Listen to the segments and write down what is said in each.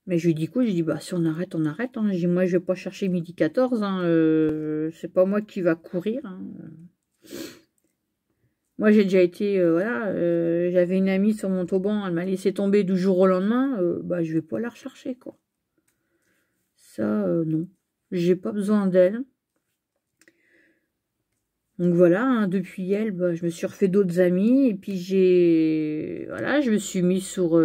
Mais je lui dis quoi? Je lui dis, bah, si on arrête, on arrête. Hein. Je dis, moi, je vais pas chercher midi 14. Hein, c'est pas moi qui va courir. Hein. Moi, j'ai déjà été, voilà, j'avais une amie sur mon tauban, elle m'a laissé tomber du jour au lendemain. Bah, je vais pas la rechercher, quoi. Ça, non. J'ai pas besoin d'elle. Donc voilà, hein, depuis elle, bah, je me suis refait d'autres amis. Et puis voilà, je me suis mis sur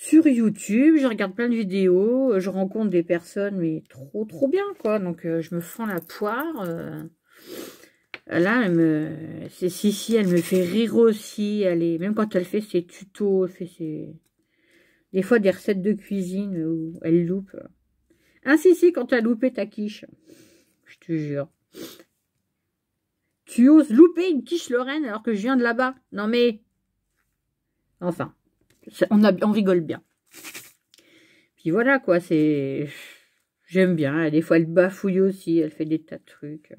YouTube. Je regarde plein de vidéos. Je rencontre des personnes, mais trop bien, quoi. Donc je me fends la poire. Là, si, elle me fait rire aussi. Même quand elle fait ses tutos, des fois des recettes de cuisine où elle loupe. Ah si, quand t'as loupé ta quiche. Je te jure. Tu oses louper une quiche Lorraine alors que je viens de là-bas? Non mais... Enfin, on rigole bien. Puis voilà quoi, j'aime bien. Des fois elle bafouille aussi, elle fait des tas de trucs.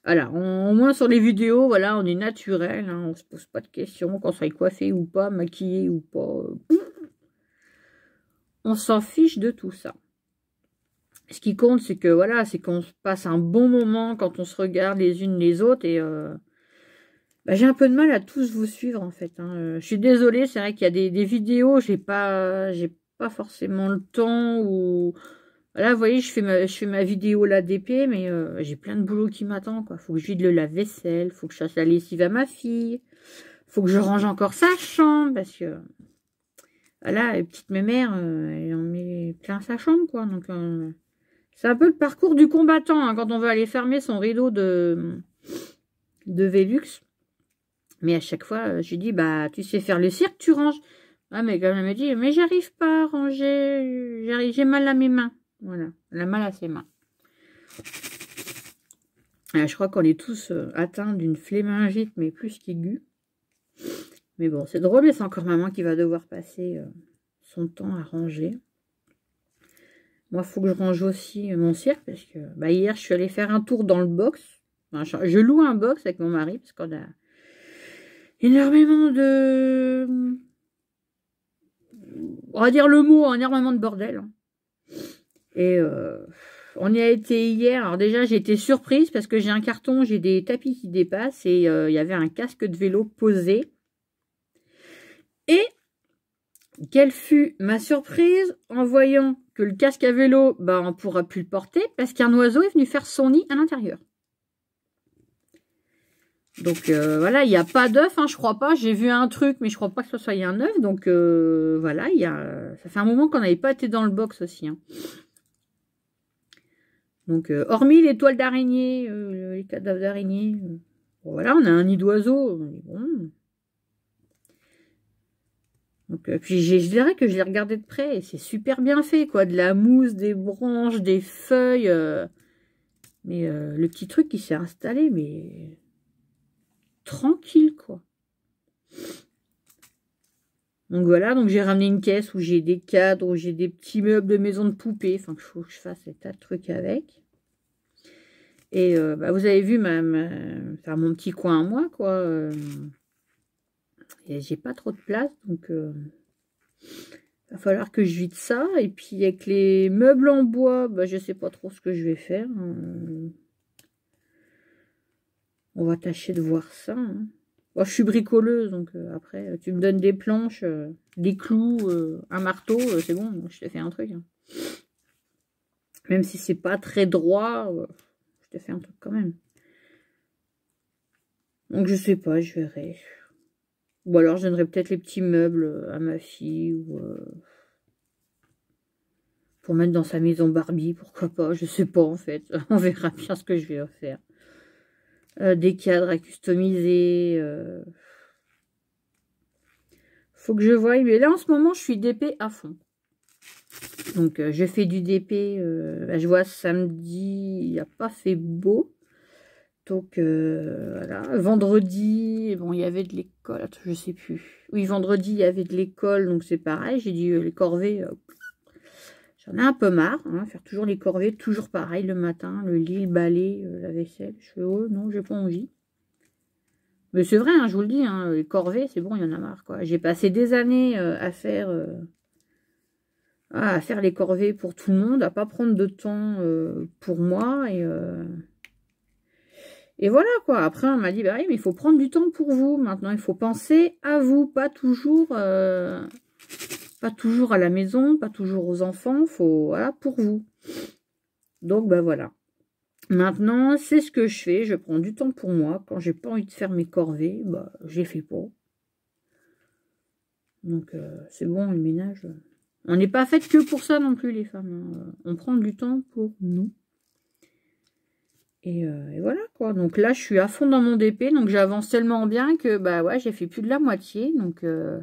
Voilà, au moins sur les vidéos, voilà, on est naturel, hein, on se pose pas de questions, qu'on soit coiffé ou pas, maquillé ou pas. On s'en fiche de tout ça. Ce qui compte, c'est que voilà, c'est qu'on passe un bon moment quand on se regarde les unes les autres et bah, j'ai un peu de mal à tous vous suivre en fait. Hein. Je suis désolée, c'est vrai qu'il y a des vidéos, j'ai pas forcément le temps ou voilà, vous voyez, je fais ma vidéo là d'épée, mais j'ai plein de boulot qui m'attend quoi. Faut que je vide le lave-vaisselle, faut que je fasse la lessive à ma fille, faut que je range encore sa chambre parce que voilà, la petite mémère, elle en met plein sa chambre quoi. Donc c'est un peu le parcours du combattant hein, quand on veut aller fermer son rideau de Velux. Mais à chaque fois, je lui dis, bah, tu sais faire le cirque, tu ranges. Ah, mais quand elle me dit, mais j'arrive pas à ranger, j'ai mal à mes mains. Voilà, elle a mal à ses mains. Je crois qu'on est tous atteints d'une flémingite, mais plus qu'aiguë. Mais bon, c'est drôle, mais c'est encore maman qui va devoir passer son temps à ranger. Moi, il faut que je range aussi mon cirque, parce que bah, hier, je suis allée faire un tour dans le box. Enfin, je loue un box avec mon mari, parce qu'on a énormément de... On va dire le mot, énormément de bordel. Et on y a été hier. Alors déjà, j'ai été surprise parce que j'ai un carton, j'ai des tapis qui dépassent et il y avait un casque de vélo posé. Et quelle fut ma surprise en voyant que le casque à vélo, bah, on ne pourra plus le porter parce qu'un oiseau est venu faire son nid à l'intérieur. Donc voilà, il n'y a pas d'œuf, hein, je crois pas. J'ai vu un truc, mais je crois pas que ce soit un œuf. Donc voilà, ça fait un moment qu'on n'avait pas été dans le box aussi. Hein. Donc hormis les toiles d'araignée, les cadavres d'araignée, bon, voilà, on a un nid d'oiseau. Bon. Donc puis je dirais que je l'ai regardé de près et c'est super bien fait, quoi. De la mousse, des branches, des feuilles. Mais le petit truc qui s'est installé, mais tranquille, quoi. Donc voilà, donc j'ai ramené une caisse où j'ai des cadres, où j'ai des petits meubles de maison de poupée. Enfin, il faut que je fasse des tas de trucs avec. Et bah, vous avez vu faire mon petit coin à moi, quoi. Et j'ai pas trop de place, donc va falloir que je vide ça. Et puis avec les meubles en bois, bah, je sais pas trop ce que je vais faire. On va tâcher de voir ça. Hein. Bon, je suis bricoleuse, donc après, tu me donnes des planches, des clous, un marteau, c'est bon, je te fais un truc. Hein. Même si c'est pas très droit, je te fais un truc quand même. Donc je sais pas, je verrai. Ou alors je donnerai peut-être les petits meubles à ma fille, ou pour mettre dans sa maison Barbie, pourquoi pas, je sais pas en fait. On verra bien ce que je vais faire. Des cadres à customiser. Faut que je voie. Mais là, en ce moment, je suis DP à fond. Donc, je fais du DP. Je vois samedi, il n'a pas fait beau. Donc, voilà. Vendredi, bon, il y avait de l'école. Je sais plus. Oui, vendredi, il y avait de l'école. Donc, c'est pareil. J'ai dit, les corvées, j'en ai un peu marre. Hein, faire toujours les corvées, toujours pareil le matin. Le lit, le balai, la vaisselle. Je fais, oh non, j'ai pas envie. Mais c'est vrai, hein, je vous le dis, hein, les corvées, c'est bon, il y en a marre, quoi. J'ai passé des années à faire à faire les corvées pour tout le monde, à pas prendre de temps pour moi. Et voilà, quoi. Après, on m'a dit, bah oui, mais il faut prendre du temps pour vous. Maintenant, il faut penser à vous, pas toujours à la maison, pas toujours aux enfants. Faut, voilà, pour vous. Donc, bah voilà. Maintenant, c'est ce que je fais. Je prends du temps pour moi. Quand j'ai pas envie de faire mes corvées, bah, je les fais pas. Donc, c'est bon, le ménage. On n'est pas faites que pour ça non plus, les femmes. On prend du temps pour nous. Et voilà, quoi. Donc là, je suis à fond dans mon DP. Donc, j'avance tellement bien que, bah ouais, j'ai fait plus de la moitié. Donc, je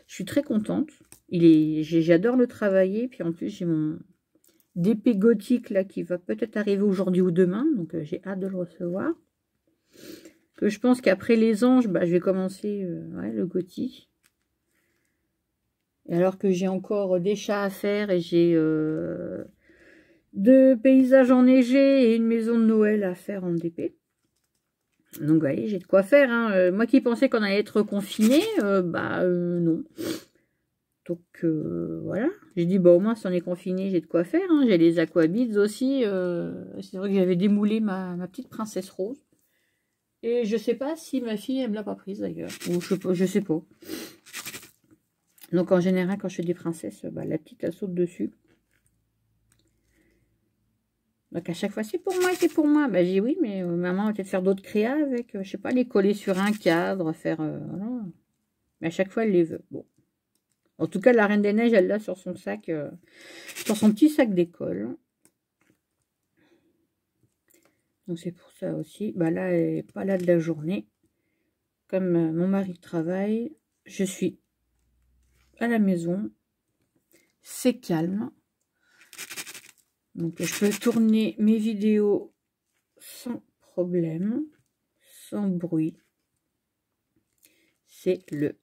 suis très contente. J'adore le travailler. Puis en plus, j'ai mon DP gothique, là, qui va peut-être arriver aujourd'hui ou demain. Donc, j'ai hâte de le recevoir. Que je pense qu'après les anges, bah, je vais commencer ouais, le gothique. Et alors que j'ai encore des chats à faire et j'ai 2 paysages enneigés et une maison de Noël à faire en DP. Donc, vous voyez, j'ai de quoi faire. Hein. Moi qui pensais qu'on allait être confiné, bah non. Donc, voilà. J'ai dit, bah au moins, si on est confiné, j'ai de quoi faire. Hein. J'ai les aquabids aussi. C'est vrai que j'avais démoulé ma petite princesse rose. Et je sais pas si ma fille, elle me l'a pas prise d'ailleurs. Ou je sais pas. Donc, en général, quand je fais des princesses, bah, la petite, elle saute dessus. Donc, à chaque fois, c'est pour moi, c'est pour moi. Bah, j'ai dit oui, mais maman va peut-être faire d'autres créas avec, je sais pas, les coller sur un cadre, faire... voilà. Mais à chaque fois, elle les veut. Bon. En tout cas, la Reine des Neiges, elle l'a sur son sac, sur son petit sac d'école. Donc, c'est pour ça aussi. Bah, là, elle n'est pas là de la journée. Comme mon mari travaille, je suis à la maison. C'est calme. Donc, je peux tourner mes vidéos sans problème, sans bruit. C'est le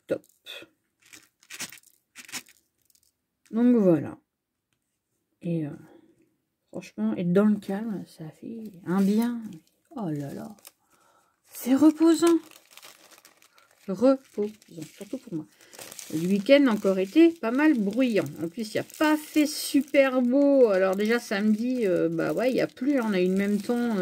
top. Donc, voilà. Et franchement, être dans le calme, ça fait un bien. Oh là là. C'est reposant. Reposant, surtout pour moi. Le week-end a encore été pas mal bruyant. En plus, il n'y a pas fait super beau. Alors déjà, samedi, bah ouais, il n'y a plus. On a eu le même temps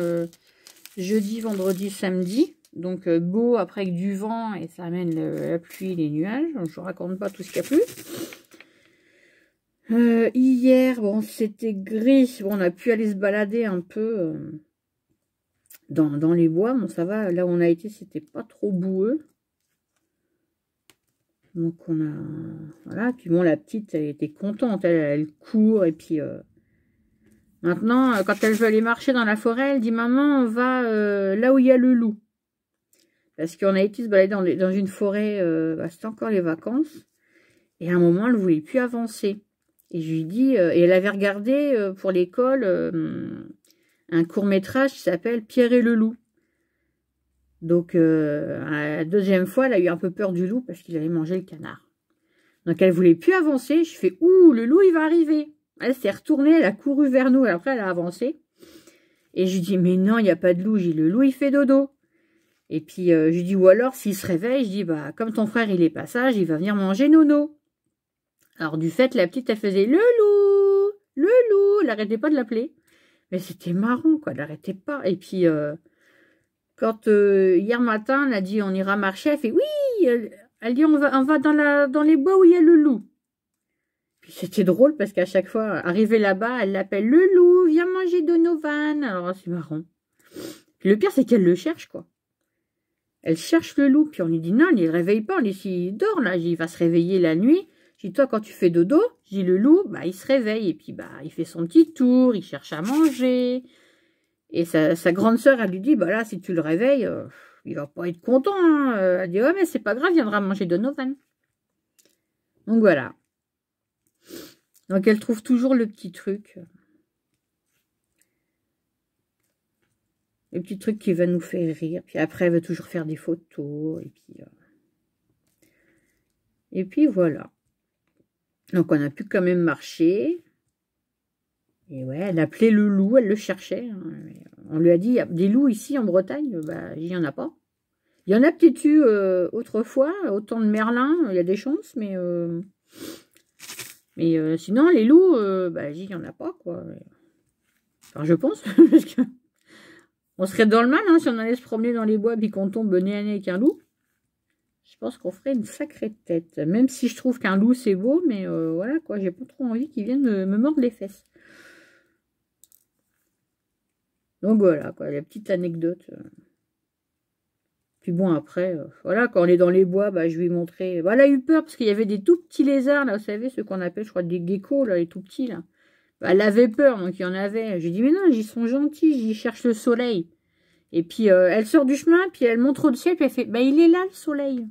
jeudi, vendredi, samedi. Donc beau après avec du vent et ça amène la pluie, les nuages. Donc, je ne raconte pas tout ce qu'il y a plu. Hier, bon, c'était gris. Bon, on a pu aller se balader un peu dans les bois. Bon, ça va. Là où on a été, c'était pas trop boueux. Donc on a... Voilà, puis bon, la petite, elle était contente, elle court, et puis... Maintenant, quand elle veut aller marcher dans la forêt, elle dit, maman, on va là où il y a le loup. Parce qu'on a été se balader dans une forêt, bah, c'était encore les vacances, et à un moment, elle ne voulait plus avancer. Et je lui dis, et elle avait regardé pour l'école un court-métrage qui s'appelle Pierre et le loup. Donc, la deuxième fois, elle a eu un peu peur du loup parce qu'il avait mangé le canard. Donc, elle voulait plus avancer. Je fais, ouh, le loup, il va arriver. Elle s'est retournée, elle a couru vers nous. Et après, elle a avancé. Et je lui dis, mais non, il n'y a pas de loup. J'ai dit, le loup, il fait dodo. Et puis, je lui dis, ou alors, s'il se réveille, je dis, bah, comme ton frère, il est pas sage, il va venir manger Nono. Alors, du fait, la petite, elle faisait, le loup, le loup. Elle n'arrêtait pas de l'appeler. Mais c'était marrant, quoi. Elle n'arrêtait pas. Et puis... quand hier matin, elle a dit on ira marcher, elle fait oui, elle dit on va dans les bois où il y a le loup. Puis c'était drôle parce qu'à chaque fois, arrivée là-bas, elle l'appelle le loup, viens manger Donovan. Alors c'est marrant. Puis le pire, c'est qu'elle le cherche, quoi. Elle cherche le loup, puis on lui dit non, il ne réveille pas, on lui dit il dort là, il va se réveiller la nuit. Je dis toi quand tu fais dodo, je dis le loup, bah il se réveille et puis bah il fait son petit tour, il cherche à manger. Et sa grande sœur, elle lui dit, bah là, si tu le réveilles, il va pas être content. Hein. Elle dit, ouais, mais c'est pas grave, il viendra manger Donovan. Donc voilà. Donc elle trouve toujours le petit truc. Le petit truc qui va nous faire rire. Puis après, elle veut toujours faire des photos. Et puis voilà. Donc on a pu quand même marcher. Et ouais, elle appelait le loup, elle le cherchait. Hein. On lui a dit, il y a des loups ici en Bretagne. Bah, il n'y en a pas. Il y en a peut-être eu autrefois, au temps de Merlin, il y a des chances, mais Mais sinon, les loups, bah, il n'y en a pas, quoi. Enfin, je pense. Parce que on serait dans le mal, hein, si on allait se promener dans les bois et qu'on tombe nez à nez avec un loup. Je pense qu'on ferait une sacrée tête. Même si je trouve qu'un loup, c'est beau, mais voilà, quoi. J'ai pas trop envie qu'il vienne me mordre les fesses. Donc voilà, quoi, la petite anecdote. Puis bon, après, voilà, quand on est dans les bois, bah, je lui ai montré. Bah, elle a eu peur parce qu'il y avait des tout petits lézards, là, vous savez, ceux qu'on appelle, je crois, des geckos, là, les tout petits, là. Bah, elle avait peur, donc il y en avait. J'ai dit, mais non, ils sont gentils, j'y cherche le soleil. Et puis, elle sort du chemin, puis elle montre au ciel, puis elle fait, bah, il est là, le soleil.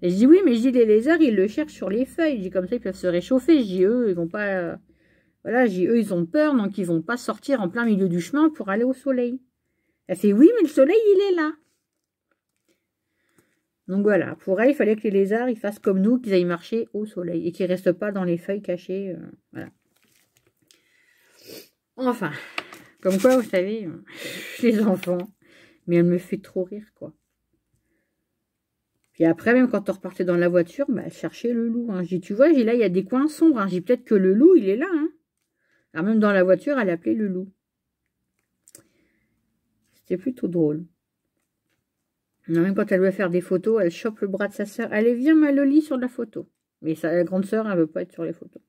Et je dis, oui, mais je dis, les lézards, ils le cherchent sur les feuilles. Je dis, comme ça, ils peuvent se réchauffer. Je dis, eux, ils vont pas. Voilà, je dis, eux, ils ont peur, donc ils vont pas sortir en plein milieu du chemin pour aller au soleil. Elle fait, oui, mais le soleil, il est là. Donc voilà, pour elle, il fallait que les lézards, ils fassent comme nous, qu'ils aillent marcher au soleil et qu'ils ne restent pas dans les feuilles cachées. Voilà. Enfin, comme quoi, vous savez, les enfants, mais elle me fait trop rire, quoi. Puis après, même quand on repartait dans la voiture, bah, elle cherchait le loup. Hein. Je dis, tu vois, là, il y a des coins sombres. Hein. Je dis, peut-être que le loup, il est là. Hein. Alors même dans la voiture, elle appelait le loup. C'était plutôt drôle. Même quand elle veut faire des photos, elle chope le bras de sa sœur. Allez, viens, ma Loli, sur la photo. Mais sa grande sœur, elle veut pas être sur les photos.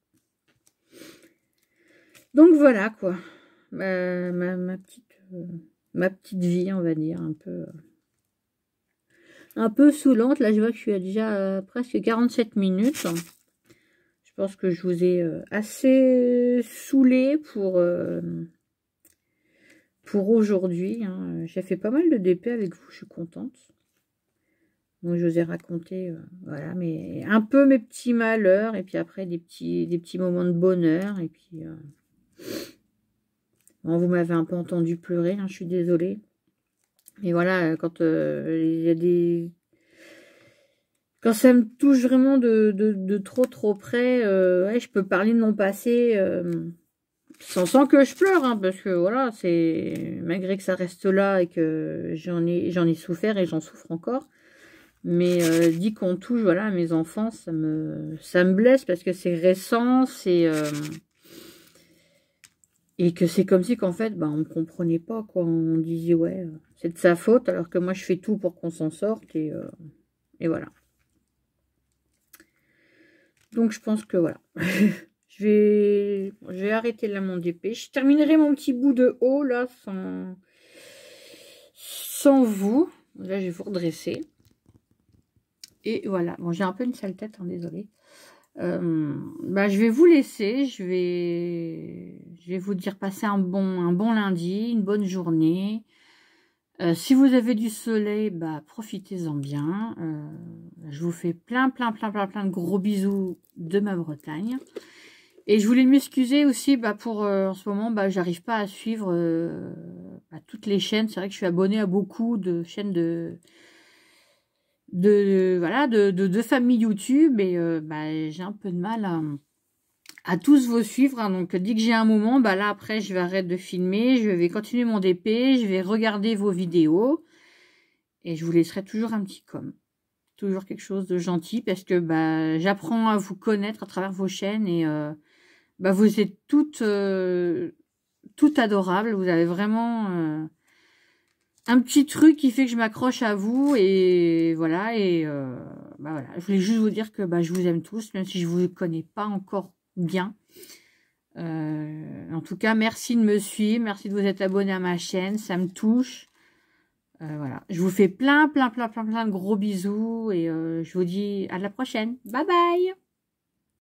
Donc voilà, quoi. Ma petite vie, on va dire, un peu saoulante. Là, je vois que je suis à déjà presque 47 minutes. Je pense que je vous ai assez saoulé pour aujourd'hui. Hein. J'ai fait pas mal de DP avec vous, je suis contente. Donc je vous ai raconté, voilà, mais un peu mes petits malheurs, et puis après des petits moments de bonheur, et puis bon, vous m'avez un peu entendu pleurer, hein, je suis désolée. Mais voilà, quand il y a des... Quand ça me touche vraiment de trop près, ouais, je peux parler de mon passé sans que je pleure, hein, parce que voilà, c'est malgré que ça reste là et que j'en ai souffert et j'en souffre encore. Mais dit qu'on touche, voilà, à mes enfants, ça me blesse parce que c'est récent, et que c'est comme si qu'en fait, bah, on ne comprenait pas, quoi. On disait, ouais, c'est de sa faute, alors que moi, je fais tout pour qu'on s'en sorte, et voilà. Donc, je pense que voilà. je vais arrêter là mon DP. Je terminerai mon petit bout de haut, là, sans vous. Là, je vais vous redresser. Et voilà. Bon, j'ai un peu une sale tête, hein, désolée. Bah, je vais vous laisser. Je vais vous dire passer un bon lundi, une bonne journée. Si vous avez du soleil, bah, profitez-en bien. Je vous fais plein de gros bisous de ma Bretagne. Et je voulais m'excuser aussi bah, pour en ce moment, bah, j'arrive pas à suivre bah, toutes les chaînes. C'est vrai que je suis abonnée à beaucoup de chaînes de famille YouTube, et bah, j'ai un peu de mal à tous vous suivre. Hein. Donc dès que j'ai un moment, bah là après je vais arrêter de filmer, je vais continuer mon DP, je vais regarder vos vidéos et je vous laisserai toujours un petit com. Toujours quelque chose de gentil parce que bah, j'apprends à vous connaître à travers vos chaînes, et bah, vous êtes toutes adorables. Vous avez vraiment un petit truc qui fait que je m'accroche à vous, et voilà. Et bah voilà, je voulais juste vous dire que bah, je vous aime tous, même si je vous connais pas encore bien. En tout cas, merci de me suivre, merci de vous être abonné à ma chaîne, ça me touche. Voilà, je vous fais plein de gros bisous, et je vous dis à la prochaine. Bye bye.